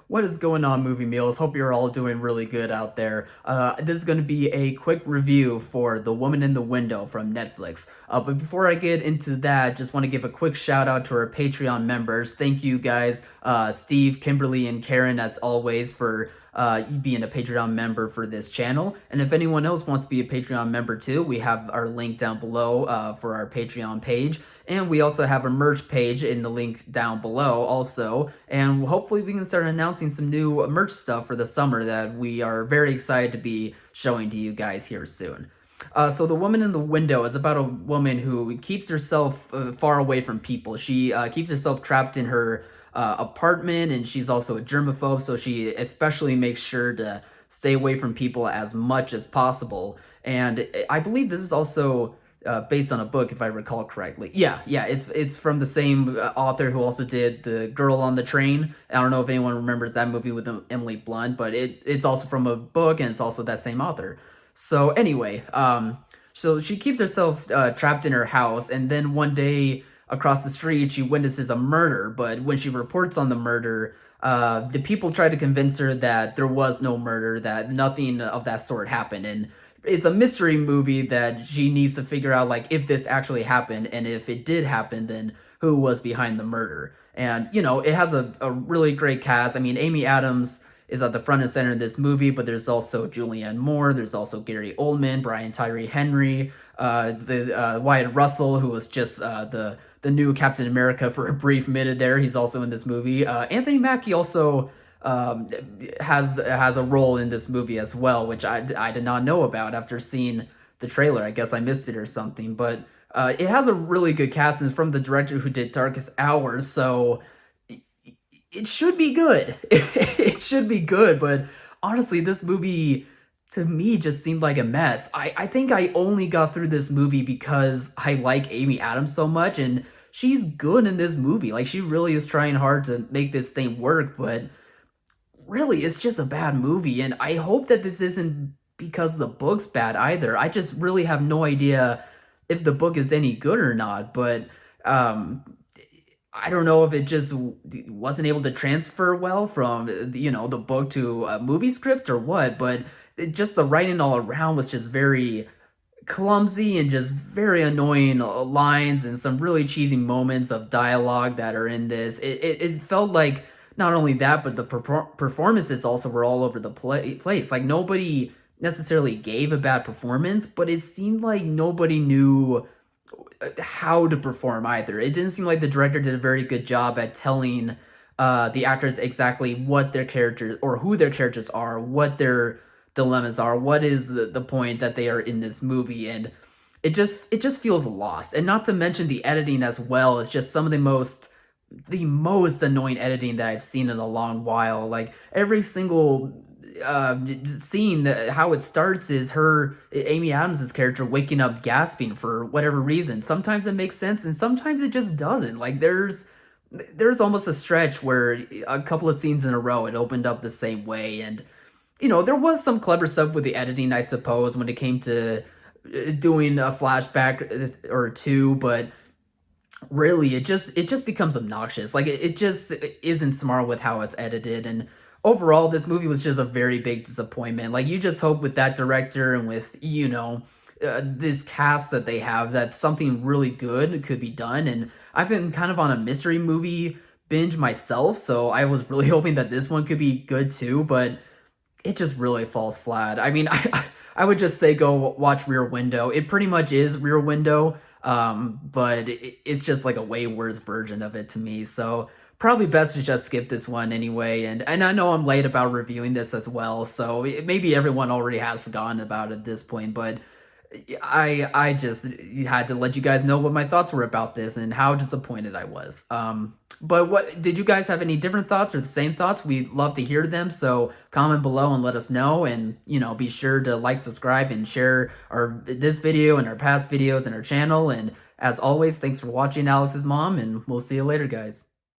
What is going on, Movie Meals? Hope you're all doing really good out there. This is going to be a quick review for The Woman in the Window from Netflix. But before I get into that, just want to give a quick shout out to our Patreon members. Thank you guys, Steve, Kimberly, and Karen, as always, for being a Patreon member for this channel. And if anyone else wants to be a Patreon member too, we have our link down below for our Patreon page. And we also have a merch page in the link down below also. And hopefully we can start announcing some new merch stuff for the summer that we are very excited to be showing to you guys here soon. So The Woman in the Window is about a woman who keeps herself far away from people. She keeps herself trapped in her apartment, and she's also a germaphobe, so she especially makes sure to stay away from people as much as possible. And I believe this is also based on a book, if I recall correctly. Yeah, it's from the same author who also did The Girl on the Train. I don't know if anyone remembers that movie with Emily Blunt, but it's also from a book, and it's also that same author. So anyway, so she keeps herself trapped in her house, and then one day across the street, she witnesses a murder. But when she reports on the murder, the people try to convince her that there was no murder, that nothing of that sort happened, and it's a mystery movie that she needs to figure out, like, if this actually happened, and if it did happen, then who was behind the murder. And, you know, it has a really great cast. I mean, Amy Adams is at the front and center in this movie, but there's also Julianne Moore, there's also Gary Oldman, Brian Tyree Henry, Wyatt Russell, who was just the new Captain America for a brief minute there. He's also in this movie. Anthony Mackie also has a role in this movie as well, which I did not know about after seeing the trailer. I guess I missed it or something, but it has a really good cast, and it's from the director who did Darkest Hours, so it should be good. It should be good, but honestly, this movie to me just seemed like a mess. I think I only got through this movie because I like Amy Adams so much, and she's good in this movie. Like, she really is trying hard to make this thing work, but really, it's just a bad movie, and I hope that this isn't because the book's bad either. I just really have no idea if the book is any good or not, but I don't know if it just wasn't able to transfer well from, you know, the book to a movie script or what, but just the writing all around was just very clumsy and just very annoying lines and some really cheesy moments of dialogue that are in this. It felt like not only that, but the performances also were all over the place. Like, nobody necessarily gave a bad performance, but it seemed like nobody knew how to perform either. It didn't seem like the director did a very good job at telling the actors exactly what their characters or who their characters are, what their dilemmas are, what is the point that they are in this movie, and it just feels lost. And not to mention the editing as well is just some of the most annoying editing that I've seen in a long while. Like, every single scene, how it starts is Amy Adams's character waking up gasping for whatever reason. Sometimes it makes sense, and sometimes it just doesn't. Like, there's almost a stretch where a couple of scenes in a row it opened up the same way, and you know, there was some clever stuff with the editing, I suppose, when it came to doing a flashback or two, but really it just becomes obnoxious. Like, it just isn't smart with how it's edited, and overall this movie was just a very big disappointment. Like, you just hope with that director and with, you know, this cast that they have, that something really good could be done. And I've been kind of on a mystery movie binge myself, so I was really hoping that this one could be good too, but it just really falls flat. I mean, I would just say go watch Rear Window. It pretty much is Rear Window, but it's just like a way worse version of it to me. So probably best to just skip this one anyway. And I know I'm late about reviewing this as well, so maybe everyone already has forgotten about it at this point, but I just had to let you guys know what my thoughts were about this and how disappointed I was. But what did you guys have any different thoughts or the same thoughts? We'd love to hear them, so comment below and let us know. And, you know, be sure to like, subscribe, and share this video and our past videos and our channel. And as always, thanks for watching, Alex's mom, and we'll see you later, guys.